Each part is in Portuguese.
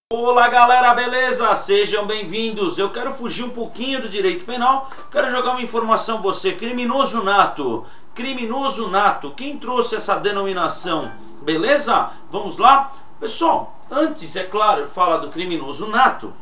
Olá galera, beleza? Sejam bem-vindos. Eu quero fugir um pouquinho do direito penal, quero jogar uma informação a você. Criminoso nato, criminoso nato, quem trouxe essa denominação? Beleza? Vamos lá? Pessoal, antes, é claro, de falar do criminoso nato,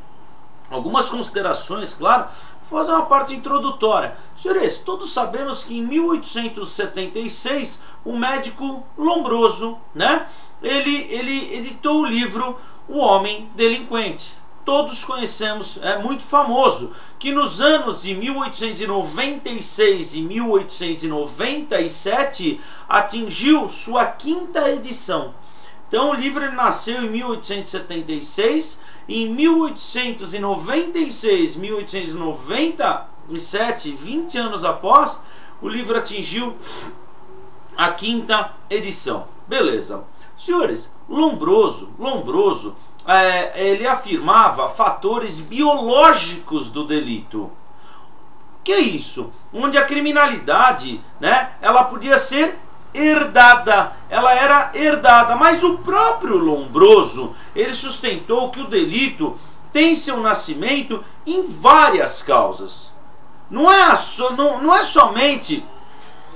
algumas considerações, claro, vou fazer uma parte introdutória. Senhores, todos sabemos que em 1876 o médico Lombroso, né? Ele editou o livro O Homem Delinquente. Todos conhecemos, é muito famoso, que nos anos de 1896 e 1897 atingiu sua quinta edição. Então o livro ele nasceu em 1876, e em 1896, 1897, 20 anos após, o livro atingiu a quinta edição. Beleza. Senhores, Lombroso, ele afirmava fatores biológicos do delito. Que é isso? Onde a criminalidade, né, ela podia ser herdada, ela era herdada, mas o próprio Lombroso, ele sustentou que o delito tem seu nascimento em várias causas. Não é somente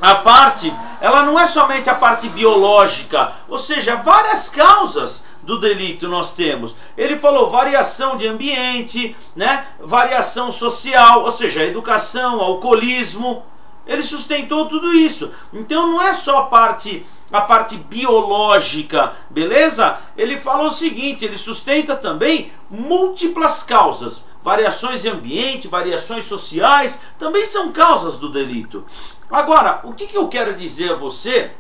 a parte, ela não é somente a parte biológica, ou seja, várias causas do delito nós temos. Ele falou variação de ambiente, né, variação social, ou seja, educação, alcoolismo. Ele sustentou tudo isso. Então não é só a parte biológica, beleza? Ele falou o seguinte, ele sustenta também múltiplas causas. Variações de ambiente, variações sociais, também são causas do delito. Agora, o que eu quero dizer a você?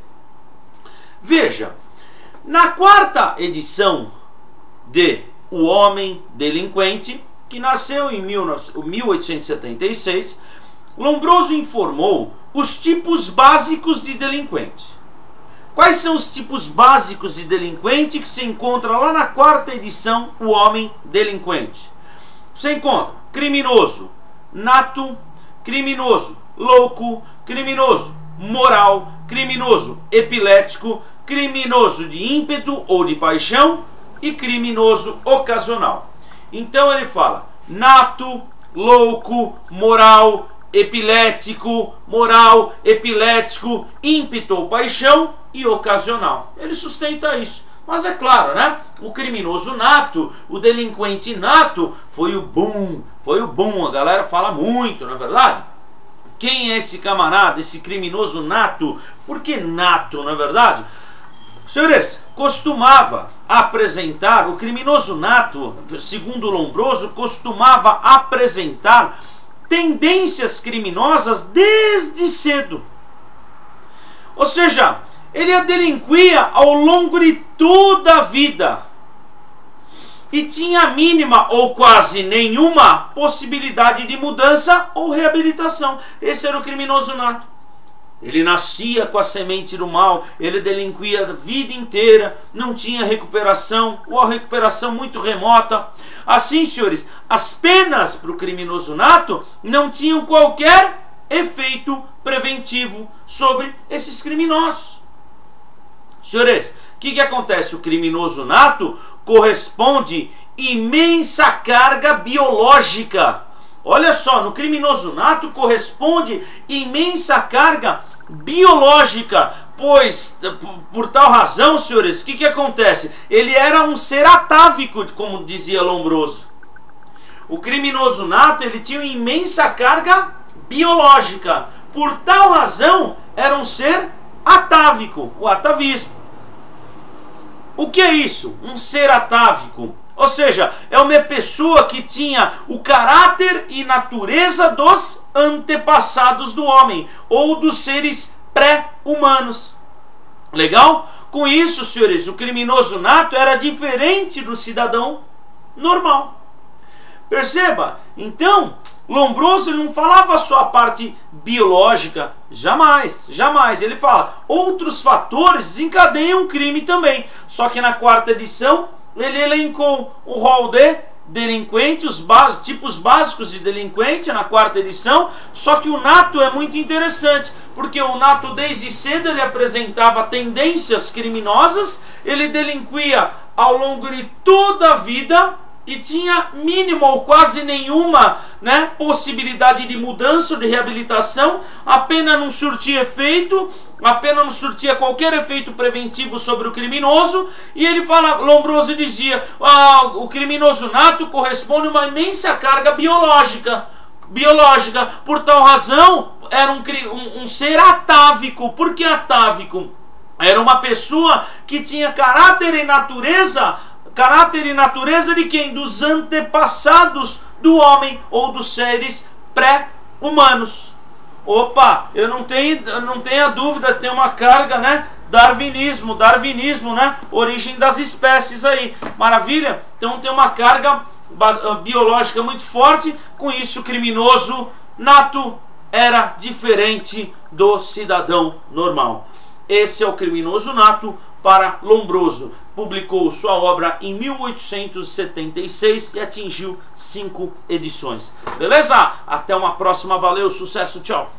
Veja, na quarta edição de O Homem Delinquente, que nasceu em 1876, Lombroso informou os tipos básicos de delinquente. Quais são os tipos básicos de delinquente que se encontra lá na quarta edição O Homem Delinquente? Você encontra criminoso nato, criminoso louco, criminoso moral, criminoso epilético, criminoso de ímpeto ou de paixão e criminoso ocasional. Então ele fala nato, louco, moral, epilético, ímpeto ou paixão e ocasional. Ele sustenta isso. Mas é claro, né? O criminoso nato, o delinquente nato, foi o boom, a galera fala muito, não é verdade? Quem é esse camarada, esse criminoso nato? Por que nato, não é verdade? Senhores, costumava apresentar, o criminoso nato, segundo Lombroso, costumava apresentar tendências criminosas desde cedo. Ou seja, ele delinquia ao longo de toda a vida e tinha a mínima ou quase nenhuma possibilidade de mudança ou reabilitação. Esse era o criminoso nato. Ele nascia com a semente do mal, ele delinquia a vida inteira, não tinha recuperação ou a recuperação muito remota. Assim, senhores, as penas para o criminoso nato não tinham qualquer efeito preventivo sobre esses criminosos. Senhores, o que acontece? O criminoso nato corresponde imensa carga biológica. Olha só, no criminoso nato corresponde imensa carga biológica, pois, por tal razão, senhores, o que acontece? Ele era um ser atávico, como dizia Lombroso. O criminoso nato, ele tinha uma imensa carga biológica. Por tal razão, era um ser atávico, o atavismo. O que é isso? Um ser atávico. Ou seja, é uma pessoa que tinha o caráter e natureza dos antepassados do homem, ou dos seres pré-humanos. Legal? Com isso, senhores, o criminoso nato era diferente do cidadão normal. Perceba? Então, Lombroso ele não falava só a parte biológica, jamais, jamais. Ele fala, outros fatores desencadeiam o crime também. Só que na quarta edição, ele elencou o rol de delinquente, os tipos básicos de delinquente na quarta edição. Só que o nato é muito interessante, porque o nato desde cedo ele apresentava tendências criminosas, ele delinquia ao longo de toda a vida e tinha mínima ou quase nenhuma, né, possibilidade de mudança, de reabilitação, a pena não surtia efeito, a pena não surtia qualquer efeito preventivo sobre o criminoso, e ele fala, Lombroso dizia, o criminoso nato corresponde a uma imensa carga biológica, por tal razão era um ser atávico. Por que atávico? Era uma pessoa que tinha caráter e natureza de quem? Dos antepassados do homem ou dos seres pré-humanos. Opa, eu não tenho a dúvida, tem uma carga, né? Darwinismo, né? Origem das espécies aí, maravilha? Então tem uma carga biológica muito forte. Com isso, o criminoso nato era diferente do cidadão normal. Esse é o criminoso nato para Lombroso. Publicou sua obra em 1876 e atingiu 5 edições. Beleza? Até uma próxima. Valeu, sucesso, tchau.